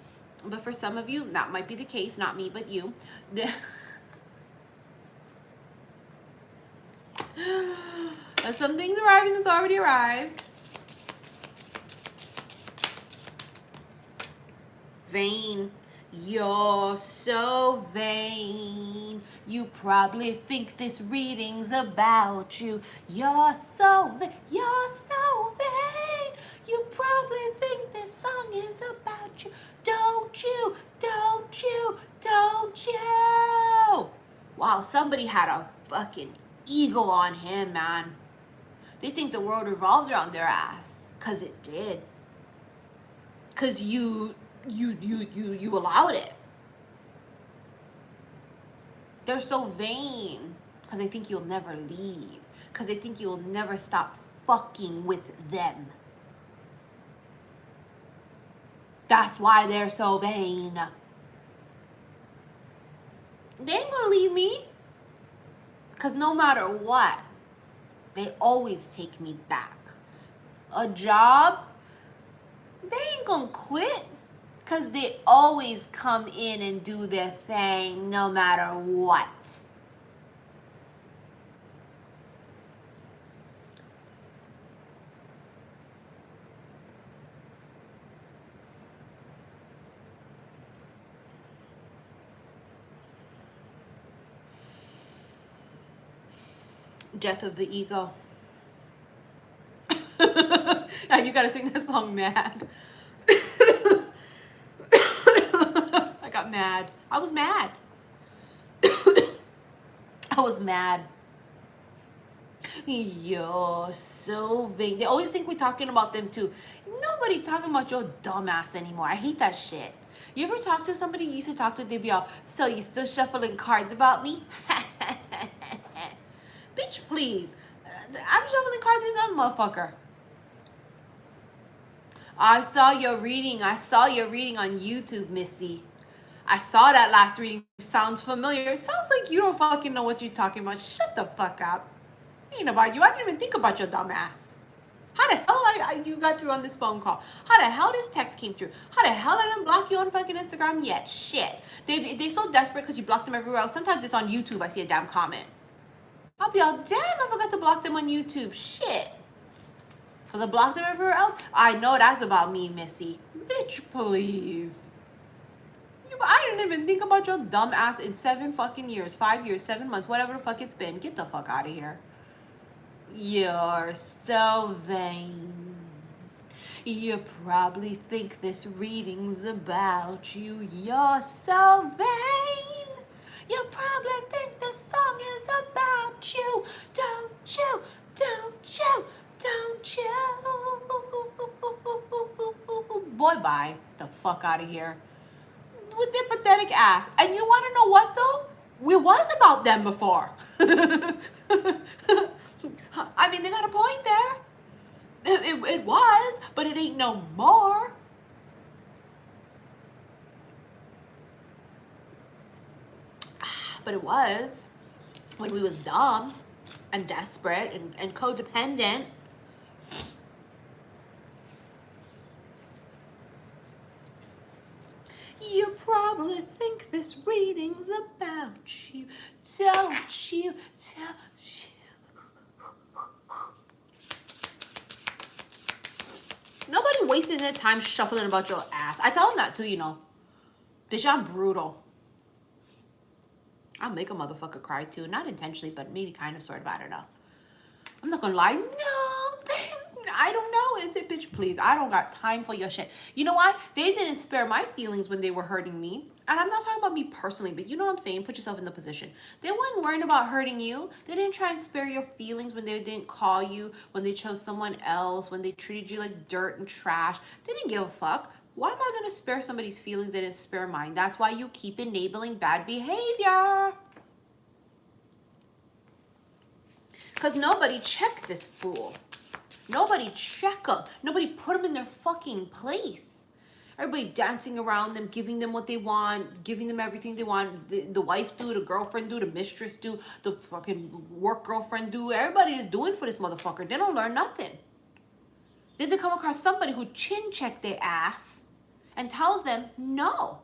But for some of you, that might be the case. Not me, but you. Something's arriving that's already arrived. Vain. You're so vain. You probably think this reading's about you. You're so vain. You're so vain. You probably think this song is about you. Don't you? Don't you? Don't you? Wow, somebody had a fucking ego on him, man. They think the world revolves around their ass. 'Cause it did. 'Cause you allowed it. They're so vain because they think you'll never leave, because they think you'll never stop fucking with them. That's why they're so vain. They ain't gonna leave me, because no matter what, they always take me back. A job, they ain't gonna quit. Because they always come in and do their thing no matter what. Death of the ego. Yeah, you gotta sing that song mad. I got mad. I was mad. I was mad. You're so vain. They always think we're talking about them too. Nobody talking about your dumbass anymore. I hate that shit. You ever talk to somebody you used to talk to, they'd be all, so you still shuffling cards about me? Bitch, please. I'm shuffling cards with some motherfucker. I saw your reading. I saw your reading on YouTube, Missy. I saw that last reading. Sounds familiar. It sounds like you don't fucking know what you're talking about. Shut the fuck up. Ain't about you. I didn't even think about your dumb ass. How the hell you got through on this phone call? How the hell this text came through? How the hell I didn't block you on fucking Instagram yet? Shit. They so desperate because you blocked them everywhere else. Sometimes it's on YouTube. I see a damn comment. I'll be all, damn, I forgot to block them on YouTube. Shit. Because I blocked them everywhere else? I know that's about me, Missy. Bitch, please. I didn't even think about your dumb ass in 7 fucking years, 5 years, 7 months, whatever the fuck it's been. Get the fuck out of here. You're so vain. You probably think this reading's about you. You're so vain. You probably think this song is about you. Don't you? Don't you? Don't you? Boy, bye. The fuck out of here. With their pathetic ass. And you want to know what, though? We was about them before. I mean, they got a point there. It was, but it ain't no more. But it was when we was dumb and desperate and codependent. You probably think this reading's about you. Don't you? Don't you? Nobody wasting their time shuffling about your ass. I tell them that too, you know. Bitch, I'm brutal. I'll make a motherfucker cry too. Not intentionally, but maybe kind of, sort of. I don't know. I'm not gonna lie. No, I don't know. Is it, bitch? Please. I don't got time for your shit. You know what? They didn't spare my feelings when they were hurting me. And I'm not talking about me personally, but you know what I'm saying? Put yourself in the position. They weren't worried about hurting you. They didn't try and spare your feelings when they didn't call you, when they chose someone else, when they treated you like dirt and trash. They didn't give a fuck. Why am I going to spare somebody's feelings? They didn't spare mine. That's why you keep enabling bad behavior. Because nobody checked this fool. Nobody check them. Nobody put them in their fucking place. Everybody dancing around them, giving them what they want, giving them everything they want. The wife do, the girlfriend do, the mistress do, the fucking work girlfriend do. Everybody is doing for this motherfucker. They don't learn nothing. Then they come across somebody who chin check their ass and tells them, no.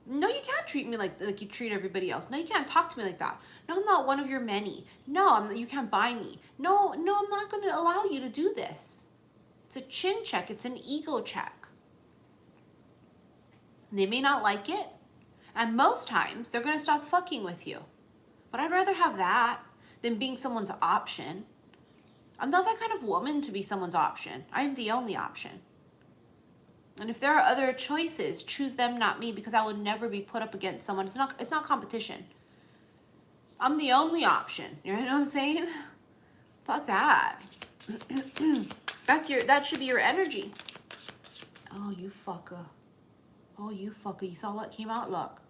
No, you can't treat me like you treat everybody else. No, you can't talk to me like that. No, I'm not one of your many. No, you can't buy me. No, I'm not going to allow you to do this. It's a chin check. It's an ego check. They may not like it, and most times they're going to stop fucking with you. But I'd rather have that than being someone's option. I'm not that kind of woman to be someone's option. I'm the only option. And if there are other choices, choose them, not me, because I would never be put up against someone. It's not competition. I'm the only option. You know what I'm saying? Fuck that. That should be your energy. Oh, you fucker. Oh, you fucker. You saw what came out? Look.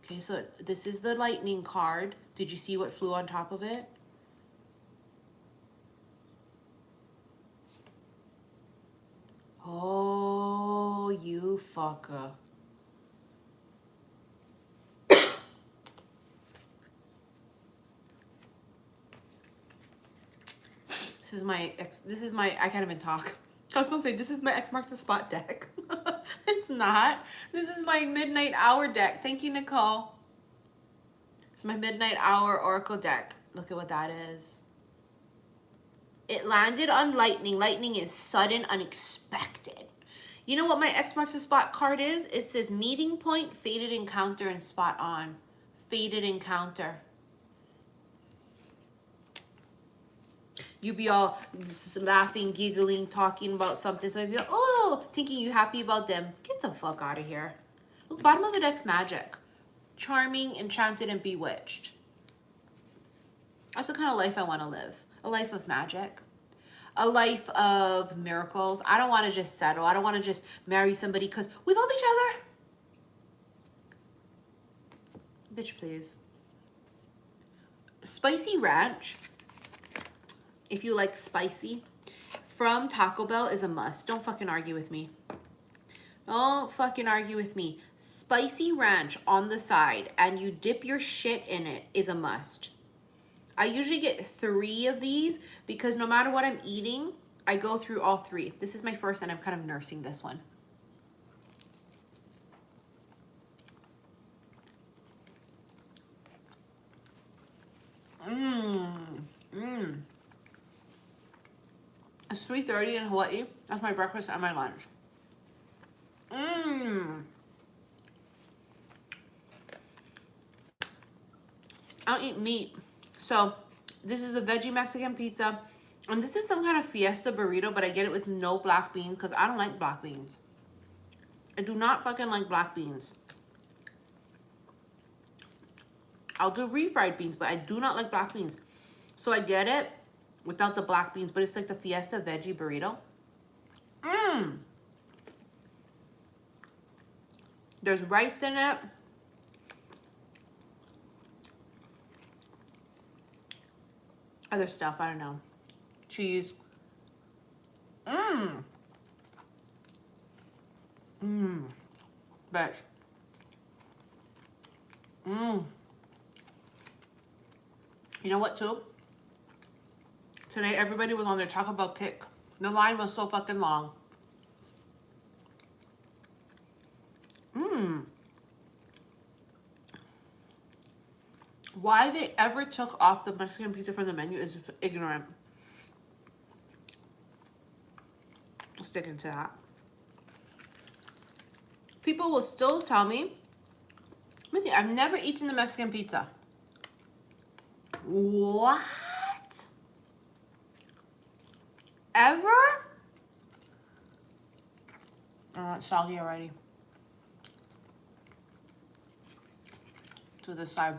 Okay, so this is the lightning card. Did you see what flew on top of it? Oh, you fucker. This is my, I can't even talk. I was gonna say, this is my X marks the spot deck. It's not. This is my midnight hour deck. Thank you, Nicole. It's my midnight hour oracle deck. Look at what that is. It landed on lightning. Lightning is sudden, unexpected. You know what my X marks the spot card is? It says meeting point, fated encounter, and spot on. Fated encounter. You be all laughing, giggling, talking about something. So I'd be like, oh, thinking you happy about them. Get the fuck out of here. Look, bottom of the deck's magic. Charming, enchanted, and bewitched. That's the kind of life I want to live. A life of magic. A life of miracles. I don't want to just settle. I don't want to just marry somebody because we love each other. Bitch, please. Spicy ranch. If you like spicy, from Taco Bell is a must. Don't fucking argue with me. Don't fucking argue with me. Spicy ranch on the side and you dip your shit in it is a must. I usually get 3 of these because no matter what I'm eating, I go through all 3. This is my first and I'm kind of nursing this one. It's 3:30 in Hawaii. That's my breakfast and my lunch. I don't eat meat. So this is the veggie Mexican pizza. And this is some kind of fiesta burrito, but I get it with no black beans because I don't like black beans. I do not fucking like black beans. I'll do refried beans, but I do not like black beans. So I get it without the black beans, but it's like the fiesta veggie burrito. There's rice in it. Other stuff, I don't know. Cheese. Bitch. You know what, too? Today, everybody was on their Taco Bell kick. The line was so fucking long. Why they ever took off the Mexican pizza from the menu is ignorant. Sticking to that. People will still tell me, let me see, I've never eaten the Mexican pizza. What? Ever? Oh, it's soggy already. To the side.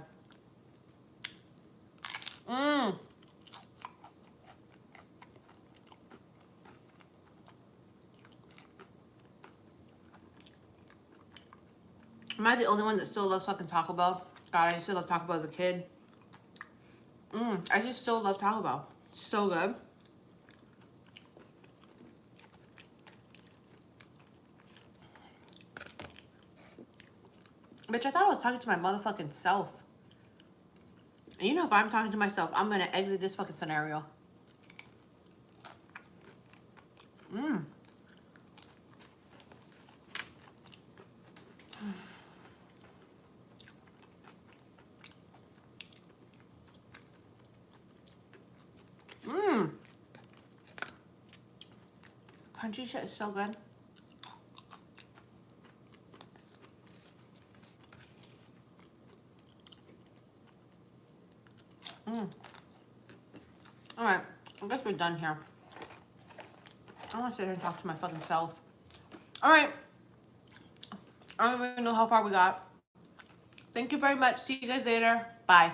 Am I the only one that still loves fucking Taco Bell? God, I used to love Taco Bell as a kid. I just still love Taco Bell. So good. Bitch, I thought I was talking to my motherfucking self. And you know, if I'm talking to myself, I'm gonna exit this fucking scenario. Crunchy shit is so good. Alright, I guess we're done here. I want to sit here and talk to my fucking self. Alright. I don't even know how far we got. Thank you very much. See you guys later. Bye.